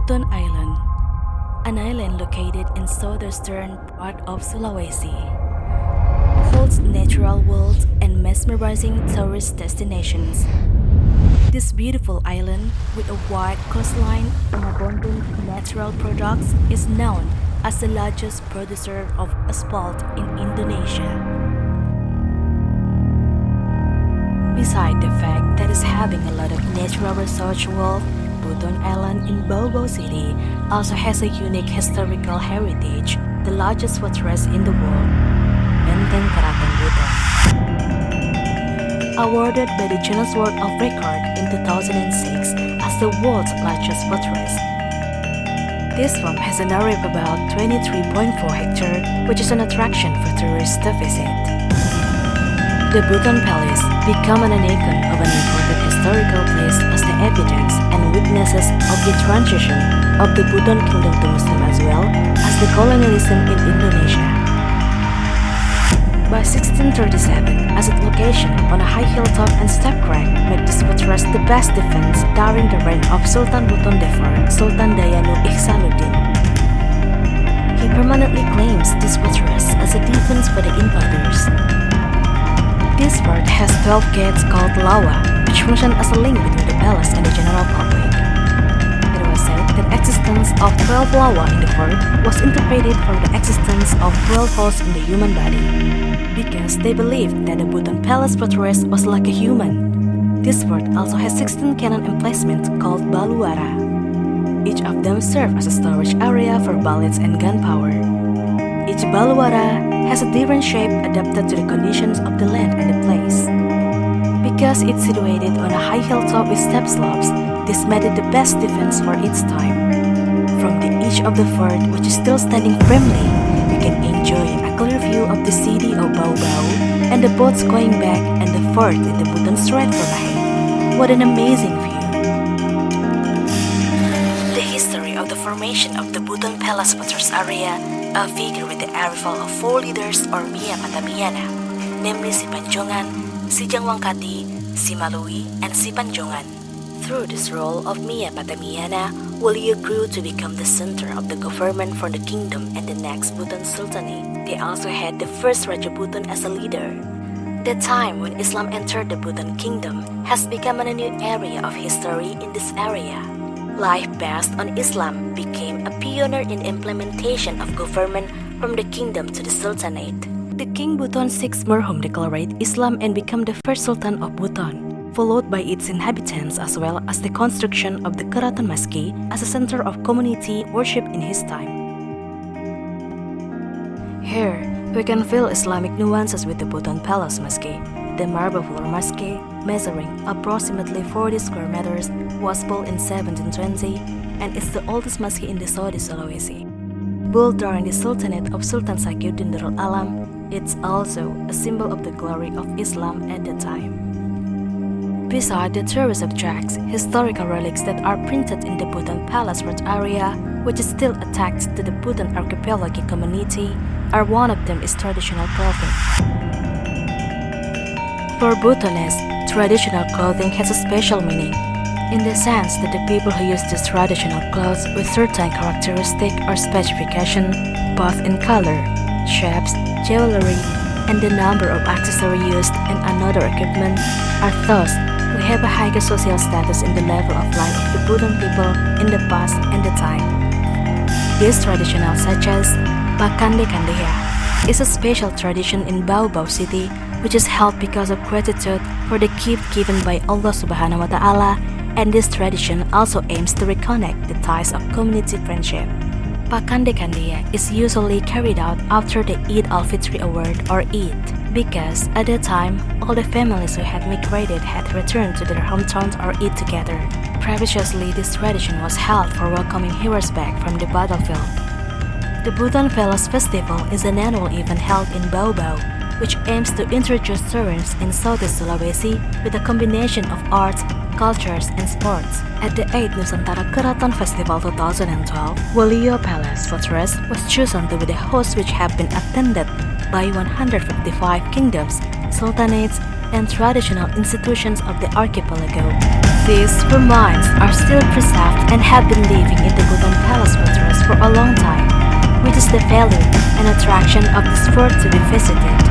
Buton Island, an island located in southeastern part of Sulawesi, holds natural worlds and mesmerizing tourist destinations. This beautiful island, with a wide coastline and abundant natural products, is known as the largest producer of asphalt in Indonesia. Besides the fact that it's having a lot of natural resource wealth, Buton Island in Bau City also has a unique historical heritage, the largest fortress in the world, Benteng Keraton Buton. Awarded by the Guinness World of Record in 2006 as the world's largest fortress. This one has an area of about 23.4 hectares, which is an attraction for tourists to visit. The Buton Palace became an icon of an important historical place as the evidence and witnesses of the transition of the Buton Kingdom to Muslim as well as the colonialism in Indonesia. By 1637, as its location on a high hilltop and steep crag made this fortress the best defense during the reign of Sultan Buton IV, Sultan Dayanu Ihsanuddin. He permanently claims this fortress as a defense for the invaders. This fort has 12 gates called lawa, which function as a link between the palace and the general public. It was said that the existence of 12 lawa in the fort was interpreted from the existence of 12 holes in the human body, because they believed that the Buton Palace fortress was like a human. This fort also has 16 cannon emplacements called baluara. Each of them serve as a storage area for bullets and gunpowder. Each baluara has a different shape adapted to the conditions of the land and the place. Because it's situated on a high hilltop with steep slopes, this made it the best defense for its time. From the edge of the fort, which is still standing firmly, you can enjoy a clear view of the city of Bau and the boats going back and the fort in the Buton Strait from ahead. What an amazing view! The history of the formation of the Buton Palace Fortress area are figured with the arrival of 4 leaders or Mia Patamiana, namely Si Panjongan, Si Jangwangkati, Si Malui, and Si Panjongan. Through this role of Mia Patamiana, Walia grew to become the center of the government for the kingdom and the next Buton Sultanate. They also had the first Raja Buton as a leader. The time when Islam entered the Buton kingdom has become a new area of history in this area. Life based on Islam became a pioneer in implementation of government from the kingdom to the Sultanate. The King Buton VI Merhum declared Islam and became the first Sultan of Buton, followed by its inhabitants as well as the construction of the Keraton Mosque as a center of community worship in his time. Here, we can feel Islamic nuances with the Buton Palace Mosque. The marble floor mosque, measuring approximately 40 square meters, was built in 1720 and is the oldest mosque in the Saudi Sulawesi. Built during the Sultanate of Sultan Sakyuddin Darul Alam, it's also a symbol of the glory of Islam at the time. Beside the tourist objects, historical relics that are printed in the Buton Palace Fort area, which is still attached to the Buton archipelago community, are one of them is traditional clothing. For Butonese, traditional clothing has a special meaning, in the sense that the people who use these traditional clothes with certain characteristic or specification, both in color, shapes, jewelry, and the number of accessories used and another equipment, are those who have a higher social status in the level of life of the Buton people in the past and the time. This traditional such as Pakande-Kandeya is a special tradition in Bau City, which is held because of gratitude for the gift given by Allah Subhanahu wa Ta'ala, and this tradition also aims to reconnect the ties of community friendship. Pakande-Kandeya is usually carried out after the Eid al-Fitr award or Eid, because at that time, all the families who had migrated had returned to their hometowns or Eid together. Previously, this tradition was held for welcoming heroes back from the battlefield. The Buton Palace Festival is an annual event held in Bau, which aims to introduce tourists in Southeast Sulawesi with a combination of arts, cultures, and sports. At the 8th Nusantara Keraton Festival 2012, Walia Palace Fortress was chosen to be the host, which have been attended by 155 kingdoms, sultanates, and traditional institutions of the archipelago. These remains are still preserved and have been living in the Buton Palace fortress for a long time, which is the value and attraction of this fort to be visited.